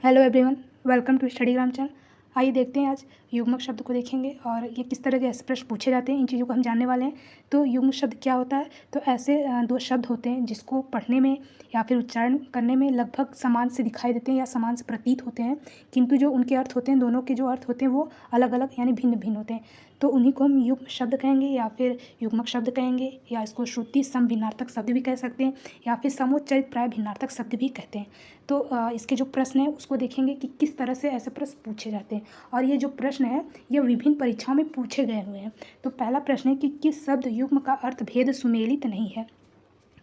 Hello everyone, welcome to Studygram channel. आइए देखते हैं आज युग्मक शब्द को देखेंगे और ये किस तरह के ऐसे प्रश्न पूछे जाते हैं, इन चीज़ों को हम जानने वाले हैं। तो युग्म शब्द क्या होता है? तो ऐसे दो शब्द होते हैं जिसको पढ़ने में या फिर उच्चारण करने में लगभग समान से दिखाई देते हैं या समान से प्रतीत होते हैं, किंतु जो उनके अर्थ होते हैं, दोनों के जो अर्थ होते हैं वो अलग अलग यानी भिन्न भिन्न होते हैं। तो उन्हीं को हम युग्म शब्द कहेंगे या फिर युग्मक शब्द कहेंगे, या इसको श्रुति सम भिन्नार्थक शब्द भी कह सकते हैं, या फिर समोच्चरित प्राय भिन्नार्थक शब्द भी कहते हैं। तो इसके जो प्रश्न है उसको देखेंगे कि किस तरह से ऐसे प्रश्न पूछे जाते हैं, और ये जो प्रश्न है ये विभिन्न परीक्षाओं में पूछे गए हुए हैं। तो पहला प्रश्न है कि किस शब्द युग्म का अर्थ भेद सुमेलित नहीं है।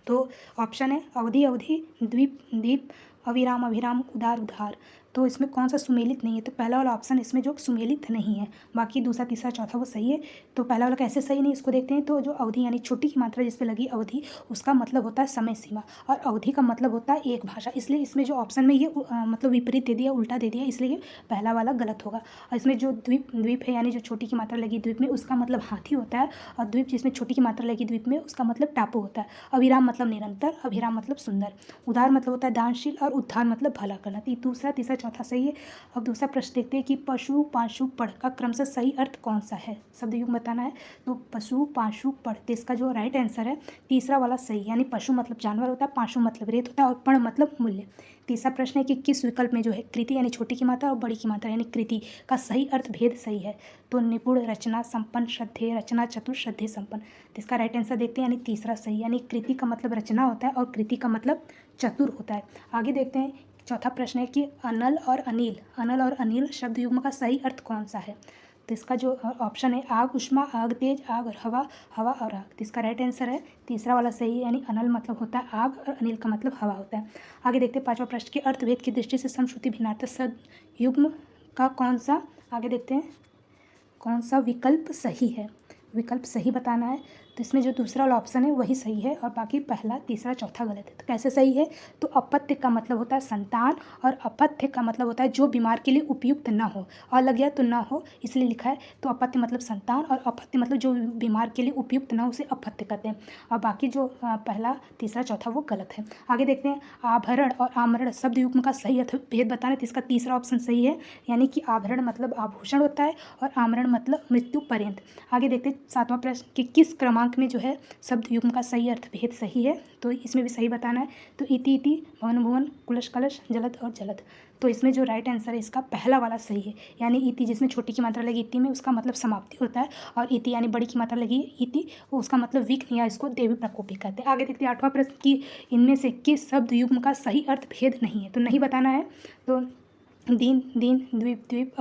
तो ऑप्शन है अवधि अवधि, द्वीप द्वीप, अविराम अभिराम, उदार उधार। तो इसमें कौन सा सुमेलित नहीं है? तो पहला वाला ऑप्शन इसमें जो सुमेलित नहीं है, बाकी दूसरा तीसरा चौथा वो सही है। तो पहला वाला कैसे सही नहीं, इसको देखते हैं। तो जो अवधि यानी छोटी की मात्रा जिस पे लगी अवधि, उसका मतलब होता है समय सीमा, और अवधि का मतलब होता है एक भाषा। इसलिए इसमें जो ऑप्शन में ये मतलब विपरीत दे दिया, उल्टा दे दिया, इसलिए पहला वाला गलत होगा। और इसमें जो द्वीप द्वीप है यानी जो छोटी की मात्रा लगी द्वीप में, उसका मतलब हाथी होता है, और द्वीप जिसमें छोटी की मात्रा लगी द्वीप में, उसका मतलब टापू होता है। अविराम मतलब निरंतर, अभिराम मतलब सुंदर, उदार मतलब होता है दानशील, और उद्धार मतलब भला करना। तो दूसरा तीसरा चौथा सही है। अब दूसरा प्रश्न देखते हैं कि पशु पाशु पढ़ का क्रमशः सही अर्थ कौन सा है, शब्द युग्म बताना है। तो पशु पाशु पढ़, तो इसका जो राइट आंसर है तीसरा वाला सही, यानी पशु मतलब जानवर होता है, पाशु मतलब रेत होता है, और पढ़ मतलब मूल्य। तीसरा प्रश्न है कि किस विकल्प में जो है कृति यानी छोटी की मात्रा और बड़ी की मात्रा यानी कृति का सही अर्थ भेद सही है। तो निपुण, रचना, संपन्न, श्रद्धेय, रचना चतुर, श्रद्धेय, संपन्न। तो इसका राइट आंसर देखते हैं, यानी तीसरा सही, यानी कृति का मतलब रचना होता है और कृति का मतलब चतुर होता है। आगे देखते हैं, चौथा प्रश्न है कि अनल और अनिल शब्द युग्म का सही अर्थ कौन सा है। तो इसका जो ऑप्शन है आग उष्मा, आग तेज, आग और हवा, हवा और आग। तो इसका राइट आंसर है तीसरा वाला सही, यानी अनल मतलब होता है आग और अनिल का मतलब हवा होता है। आगे देखते हैं पांचवा प्रश्न के अर्थभेद की दृष्टि से समश्रुति भिन्नार्थक शब्द युग्म का कौन सा, आगे देखते हैं कौन सा विकल्प सही है। विकल्प सही बताना है। तो इसमें जो दूसरा वाला ऑप्शन है वही सही है, और बाकी पहला तीसरा चौथा गलत है। तो कैसे सही है? तो अपत्य का मतलब होता है संतान, और अपत्य का मतलब होता है जो बीमार के लिए उपयुक्त ना हो, और लग गया तो ना हो इसलिए लिखा है। तो अपत्य मतलब संतान, और अपत्य मतलब जो बीमार के लिए उपयुक्त ना हो उसे अपत्य कहते हैं, और बाकी जो पहला तीसरा चौथा वो गलत है। आगे देखते हैं आभरण और आमरण शब्द युग्म का सही अर्थ भेद बताना है। तो इसका तीसरा ऑप्शन सही है, यानी कि आभरण मतलब आभूषण होता है, और आमरण मतलब मृत्यु पर्यंत। आगे देखते हैं सातवां प्रश्न कि किस क्रमांक में जो है शब्द युग्म का सही अर्थ भेद सही है। तो इसमें भी सही बताना है। तो इति इति, भवन भुवन, कुलश कलश, जलद और जलद। तो इसमें जो राइट आंसर है इसका पहला वाला सही है, यानी इति जिसमें छोटी की मात्रा लगी इति में, उसका मतलब समाप्ति होता है, और इति यानी बड़ी की मात्रा लगी इति, उसका मतलब विघ्न या इसको देवी प्रकोप भी कहते हैं। आगे देखते हैं आठवां प्रश्न कि इनमें से किस शब्द युग्म का सही अर्थ भेद नहीं है। तो नहीं बताना है। तो दिन दिन, द्वीप द्वीप,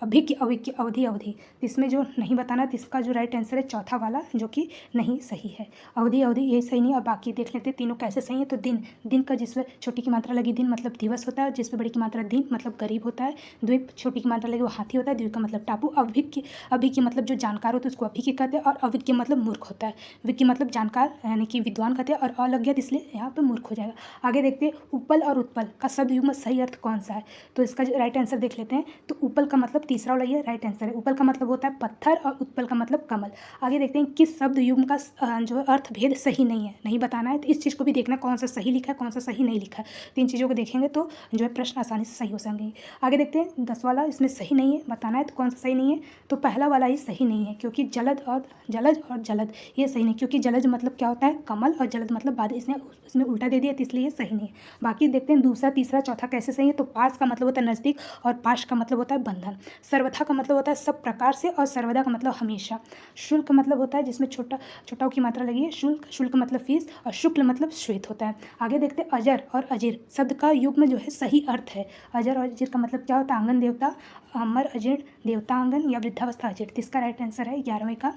अभिज्ञ अभिज्ञ, अवधि अवधि। इसमें जो नहीं बताना तो इसका जो राइट आंसर है चौथा वाला, जो कि नहीं सही है। अवधि अवधि ये सही नहीं है। और बाकी देख लेते हैं तीनों कैसे सही है। तो दिन दिन का जिसमें छोटी की मात्रा लगी दिन मतलब दिवस होता है, जिसमें बड़ी की मात्रा दिन मतलब गरीब होता है। द्वीप छोटी की मात्रा लगी वो हाथी होता है, द्वीप का मतलब टापू। अभिज्ञ मतलब जो जानकार होता है उसको अभिज्ञ कहते हैं, और अविज्ञ मतलब मूर्ख होता है। विज्ञ मतलब जानकार यानी कि विद्वान कहते हैं, और अलज्ञ इसलिए यहाँ पर मूर्ख हो जाएगा। आगे देखते हैं उपल और उत्पल का शब्द युग्म सही अर्थ कौन सा है। तो इसका जो राइट आंसर देख लेते हैं। तो उपल का मतलब तीसरा वाला ये राइट आंसर है। उपल का मतलब होता है पत्थर, और उत्पल का मतलब कमल। आगे देखते हैं किस शब्द युग्म का जो अर्थ भेद सही नहीं है, नहीं बताना है। तो इस चीज़ को भी देखना कौन सा सही लिखा है, कौन सा सही नहीं लिखा है। तो इन चीज़ों को देखेंगे तो जो है प्रश्न आसानी से सही हो सकेंगे। आगे देखते हैं 10 वाला, इसमें सही नहीं है बताना है। तो कौन सा सही नहीं है? तो पहला वाला ही सही नहीं है, क्योंकि जलद और जलद ये सही नहीं, क्योंकि जलज मतलब क्या होता है कमल, और जलद मतलब बादल, इसमें उल्टा दे दिया, तो इसलिए ये सही नहीं है। बाकी देखते हैं दूसरा तीसरा चौथा कैसे सही है। तो पास का मतलब होता है नज़दीक, और पाश का मतलब होता है बंधन। सर्वथा का मतलब होता है सब प्रकार से, और सर्वदा का मतलब हमेशा। शुल्क मतलब होता है जिसमें छोटा की मात्रा लगी है, शुल्क मतलब फीस, और शुक्ल मतलब श्वेत होता है। आगे देखते हैं अजर और अजीर शब्द का युग्म जो है सही अर्थ है। अजर और अजीर का मतलब क्या होता है? आंगन देवता, अमर अजीर्ण देवता आंगन, या वृद्धावस्था अजीर्ण। इसका राइट आंसर है 11वें का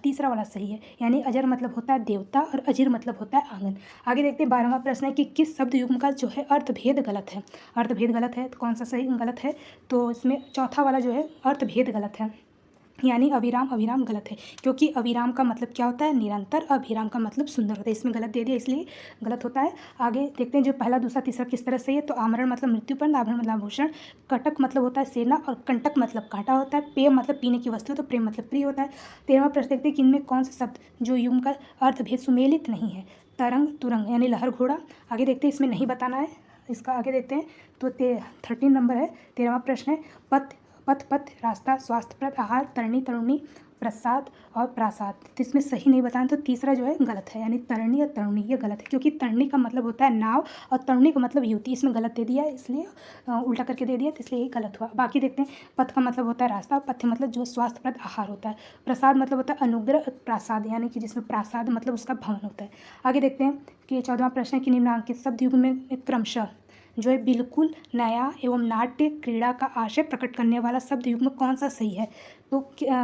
तीसरा वाला सही है, यानी अजर मतलब होता है देवता, और अजीर मतलब होता है आंगन। आगे देखते हैं 12वां प्रश्न है कि किस शब्द युग्म का जो है अर्थभेद गलत है। अर्थभेद गलत है तो कौन सा सही गलत है? तो इसमें चौथा वाला जो है अर्थभेद गलत है, यानी अविराम अभिराम गलत है, क्योंकि अविराम का मतलब क्या होता है? निरंतर। अभिराम का मतलब सुंदर होता है, इसमें गलत दे दिया इसलिए गलत होता है। आगे देखते हैं जो पहला दूसरा तीसरा किस तरह से है। तो आमरण मतलब मृत्युपर्ण, आभरण मतलब आभूषण, कटक मतलब होता है सेना, और कंटक मतलब कांटा होता है। पेय मतलब पीने की वस्तु, तो प्रेम मतलब प्रिय होता है। 13वां प्रश्न देखते हैं कि इनमें कौन सा शब्द जो युग्म का अर्थभेद सुमेलित नहीं है। तरंग तुरंग यानी लहर घोड़ा। आगे देखते हैं इसमें नहीं बताना है। इसका आगे देखते हैं तो 13 नंबर है, 13वां प्रश्न है पथ पथ पथ रास्ता स्वास्थ्यप्रद आहार तरणी तरुणी प्रसाद और प्रासाद। तो इसमें सही नहीं बताना, तो तीसरा जो है गलत है, यानी तरणी और तरुणी ये गलत है, क्योंकि तरणी का मतलब होता है नाव और तरुणी का मतलब युवती। इसमें गलत दे दिया है, इसलिए उल्टा करके दे दिया, तो इसलिए ये गलत हुआ। बाकी देखते हैं पथ का मतलब होता है रास्ता, पथ्य मतलब जो स्वास्थ्यप्रद आहार होता है, प्रसाद मतलब होता है अनुग्रह, प्रासाद यानी कि जिसमें प्रासाद मतलब उसका भवन होता है। आगे देखते हैं कि 14वां प्रश्न है कि निम्नांकित शब्द युग में क्रमशः जो है बिल्कुल नया एवं नाट्य क्रीड़ा का आशय प्रकट करने वाला शब्द युग्म कौन सा सही है। तो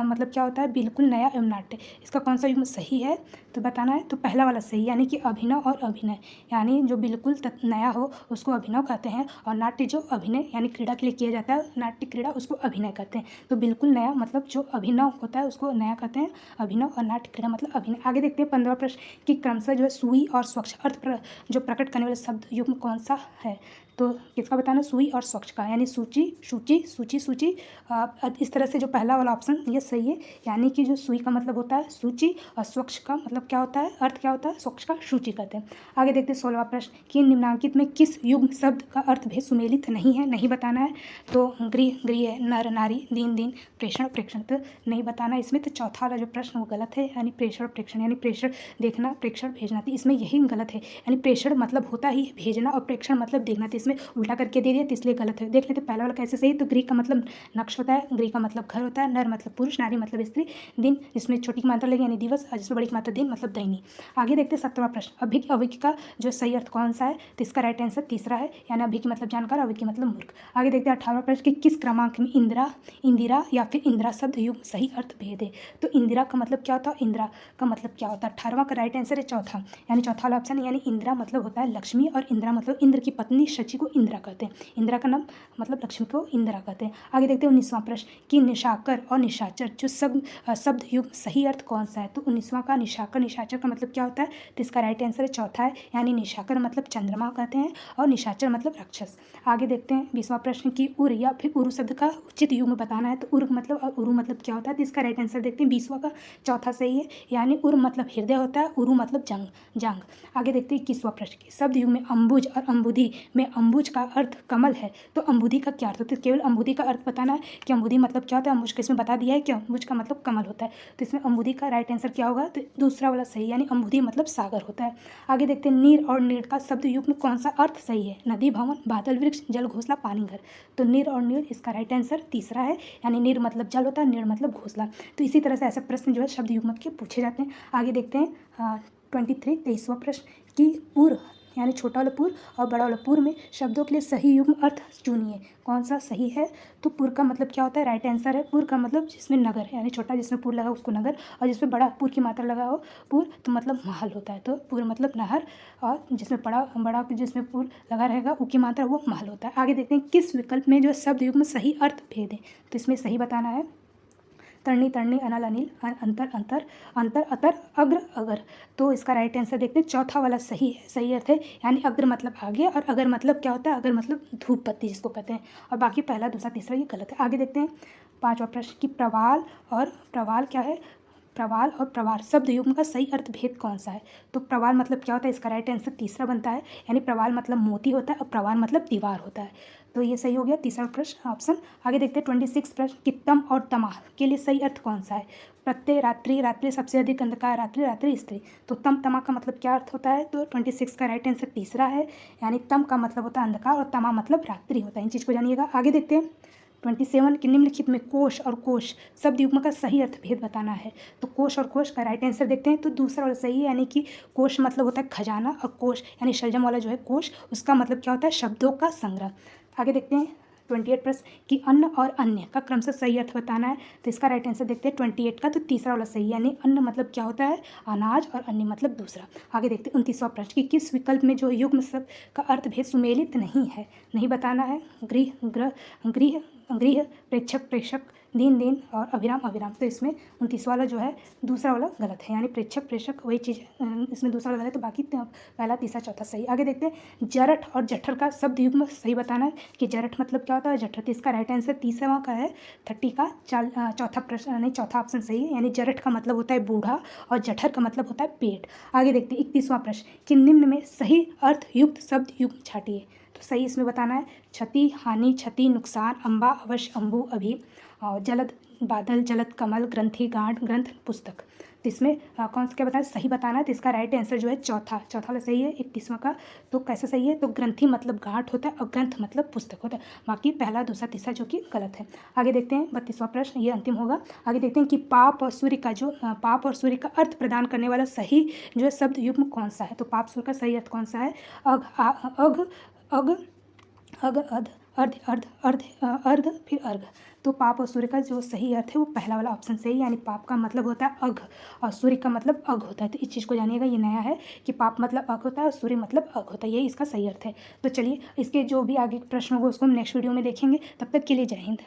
मतलब क्या होता है बिल्कुल नया एवं नाट्य, इसका कौन सा युग्म सही है तो बताना है। तो पहला वाला सही, यानी कि अभिनव और अभिनय, यानी जो बिल्कुल नया हो उसको अभिनव कहते हैं, और नाट्य जो अभिनय यानी क्रीड़ा के लिए किया जाता है, नाट्य क्रीड़ा उसको अभिनय कहते हैं। तो बिल्कुल नया मतलब जो अभिनव होता है उसको नया कहते हैं अभिनव, और नाट्य क्रीड़ा मतलब अभिनय। आगे देखते हैं 15वां प्रश्न कि क्रमशः जो है सुई और स्वच्छ अर्थ जो प्रकट करने वाले शब्द युग्म कौन सा है। तो किसका बताना, सुई और स्वच्छ का, यानी सूची सूची सूची सूची। इस तरह से जो पहला वाला ऑप्शन ये सही है, यानी कि जो सुई का मतलब होता है सूची और स्वच्छ का मतलब क्या होता है, अर्थ क्या होता है, स्वच्छ का सूची कहते हैं। आगे देखते हैं 16वां प्रश्न कि निम्नांकित में किस युग्म शब्द का अर्थ भेद सुमेलित नहीं है, नहीं बताना है। तो गृह गृह, नर नारी, दीन दीन, प्रेषण प्रेक्षण, तो नहीं बताना इसमें। तो चौथा वाला जो प्रश्न वो गलत है, यानी प्रेषण प्रेक्षण, यानी प्रेषण देखना प्रेक्षण भेजना, तो इसमें यही गलत है, यानी प्रेषण मतलब होता ही भेजना और प्रेक्षण मतलब देखना, तो इसमें उल्टा करके दे दिया, तो इसलिए गलत है। देख लेते पहला वाला कैसे सही। तो गृह का मतलब नक्श होता है, गृह का मतलब घर होता है, नर मतलब पुरुष, नारी मतलब स्त्री, दिन जिसमें छोटी की मात्रा लगी यानी दिवस, और जिसमें बड़ी की मात्रा दिन मतलब दैनिक। आगे देखते हैं 17वां प्रश्न अभिज्ञ का जो सही अर्थ कौन सा है। तो इसका राइट आंसर तीसरा है, यानी अभिज्ञ की मतलब जानकार, अभिज्ञ की मतलब मूर्ख। आगे देखते हैं 18वां प्रश्न कि किस क्रमांक में इंदिरा इंदिरा या फिर इंदिरा शब्द युग्म सही अर्थ भेद है। तो इंदिरा का मतलब क्या होता है, इंदिरा का मतलब क्या होता है। 18वां का राइट आंसर है चौथा, यानी चौथा वाला ऑप्शन, यानी इंदिरा मतलब होता है लक्ष्मी, और इंदिरा मतलब इंद्र की पत्नी शची को इंदिरा कहते हैं, इंदिरा का नाम मतलब लक्ष्मी को इंदिरा कहते हैं। आगे देखते हैं 19वां प्रश्न कि निशाकर और निशाचर जो शब्द युग्म सही अर्थ कौन सा है। तो 19वां का निशाकर निशाचर का मतलब क्या होता है। तो इसका राइट आंसर है चौथा है, यानी निशाकर मतलब चंद्रमा कहते हैं और निशाचर मतलब राक्षस। आगे देखते हैं 20वां प्रश्न की उर या फिर उरु शब्द का उचित युग्म बताना है। तो उर मतलब और उरु मतलब क्या होता है। तो इसका राइट आंसर देखते हैं 20वां का चौथा सही है, यानी उर मतलब हृदय होता है, उरु मतलब जंग। आगे देखते हैं 21वां प्रश्न की शब्द युग्म में अंबुज और अंबुधि में अंबुज का अर्थ कमल है। तो अंबुधि का क्या अर्थ होता है, केवल अंबुधि का अर्थ बताना है कि अंबुधि मतलब क्या होता है। अंबुज का इसमें बता दिया है कि अंबुज का मतलब कमल होता है, तो इसमें अंबुधि का राइट आंसर क्या होगा। तो दूसरा वाला सही, यानी अंबुधि मतलब सागर होता है। आगे देखते हैं नीर और नीर का शब्द युग्म में कौन सा अर्थ सही है। नदी भवन, बादल वृक्ष, जल घोंसला, पानी घर। तो नीर और नीर इसका राइट आंसर तीसरा है, यानी नीर मतलब जल होता है, नीर मतलब घोंसला। तो इसी तरह से ऐसे प्रश्न जो है शब्द युग्म के पूछे जाते हैं। आगे देखते हैं 23वां प्रश्न कि पूर्व यानी छोटा वाला पूर और बड़ा वाला पूर में शब्दों के लिए सही युग्म अर्थ चुनिए, कौन सा सही है। तो पूर का मतलब क्या होता है, राइट आंसर है पूर का मतलब जिसमें नगर, यानी छोटा जिसमें पूर लगा उसको नगर, और जिसमें बड़ा पूर की मात्रा लगा हो पूर तो मतलब महल होता है। तो पूर मतलब नहर, और जिसमें बड़ा जिसमें पूर लगा रहेगा उसकी मात्रा वो महल होता है। आगे देखते हैं किस विकल्प में जो शब्द युग्म सही अर्थ भेद है। तो इसमें सही बताना है तरणी तरणी, अनल अनिल, अंतर अंतर, अंतर अतर, अग्र अगर। तो इसका राइट आंसर देखते हैं चौथा वाला सही है, सही अर्थ है, यानी अग्र मतलब आगे, और अगर मतलब क्या होता है, अगर मतलब धूप बत्ती जिसको कहते हैं, और बाकी पहला दूसरा तीसरा ये गलत है। आगे देखते हैं 5वां प्रश्न कि प्रवाल और प्रवाल क्या है। प्रवाल और प्रवार शब्द युग्म का सही अर्थ भेद कौन सा है। तो प्रवाल मतलब क्या होता है, इसका राइट आंसर तीसरा बनता है, यानी प्रवाल मतलब मोती होता है और प्रवार मतलब दीवार होता है। तो ये सही हो गया तीसरा प्रश्न ऑप्शन। आगे देखते हैं 26 प्रश्न कि तम और तमा के लिए सही अर्थ कौन सा है। प्रत्यय, रात्रि, रात्रि सबसे अधिक अंधकार, रात्रि, रात्रि स्त्री। तो तम तमा का मतलब क्या अर्थ होता है। तो 26 का राइट आंसर तीसरा है, यानी तम का मतलब होता है अंधकार और तमा मतलब रात्रि होता है। इन चीज़ को जानिएगा। आगे देखते हैं 27 कि निम्नलिखित में कोश और कोश शब्द युग्म का सही अर्थ भेद बताना है। तो कोश और कोश का राइट आंसर देखते हैं। तो दूसरा वाला सही है, यानी कि कोश मतलब होता है खजाना, और कोश यानी शलजम वाला जो है कोश उसका मतलब क्या होता है, शब्दों का संग्रह। आगे देखते हैं 28 प्रश्न कि अन्न और अन्य का क्रमशः सही अर्थ बताना है। तो इसका राइट आंसर देखते हैं 28 का, तो तीसरा वाला सही, यानी अन्न मतलब क्या होता है, अनाज, और अन्य मतलब दूसरा। आगे देखते हैं 29वां प्रश्न कि किस विकल्प में जो युग्म शब्द का अर्थ भेद सुमेलित नहीं है, नहीं बताना है। गृह गृह, गृह गृह, प्रेक्षक प्रेक्षक, दिन दिन, और अभिराम अभिराम। तो इसमें 29 वाला जो है दूसरा वाला गलत है, यानी प्रेक्षक प्रेक्षक वही चीज़ इसमें दूसरा वाला गलत है, तो बाकी पहला तीसरा चौथा सही। आगे देखते हैं जरठ और जठर का शब्द युग्म सही बताना है कि जरठ मतलब क्या होता है, जठर। तो इसका राइट आंसर तीसरा का है 30 का चौथा प्रश्न, नहीं चौथा ऑप्शन सही है, यानी जरठ का मतलब होता है बूढ़ा और जठर का मतलब होता है पेट। आगे देखते हैं 31वां प्रश्न कि निम्न में सही अर्थ युक्त शब्द युग्म छाटिए। तो सही इसमें बताना है क्षति, हानि, क्षति, नुकसान, अम्बा, अवश्य, अम्बु, अभी, और जलद, बादल, जलद, कमल, ग्रंथि, गांठ, ग्रंथ, पुस्तक। तो इसमें कौन सा क्या बताना सही बताना है। तो इसका राइट आंसर जो है चौथा वाला सही है 31वां का। तो कैसे सही है, तो ग्रंथि मतलब गांठ होता है और ग्रंथ मतलब पुस्तक होता है। बाकी पहला, दूसरा, तीसरा जो कि गलत है। आगे देखते हैं 32वां प्रश्न, ये अंतिम होगा। आगे देखते हैं कि पाप और सूर्य का अर्थ प्रदान करने वाला सही जो है शब्द युग्म कौन सा है। तो पाप सूर्य का सही अर्थ कौन सा है, अघ, अघ, अघ, अघ, अध, अर्ध, अर्ध, अर्ध, अर्ध, फिर अर्घ। तो पाप और सूर्य का जो सही अर्थ है वो पहला वाला ऑप्शन सही, यानी पाप का मतलब होता है अघ और सूर्य का मतलब अघ होता है। तो इस चीज़ को जानिएगा, ये नया है कि पाप मतलब अघ होता है और सूर्य मतलब अघ होता है, यही इसका सही अर्थ है। तो चलिए इसके जो भी आगे प्रश्न होगा उसको हम नेक्स्ट वीडियो में देखेंगे। तब तक के लिए जय हिंद।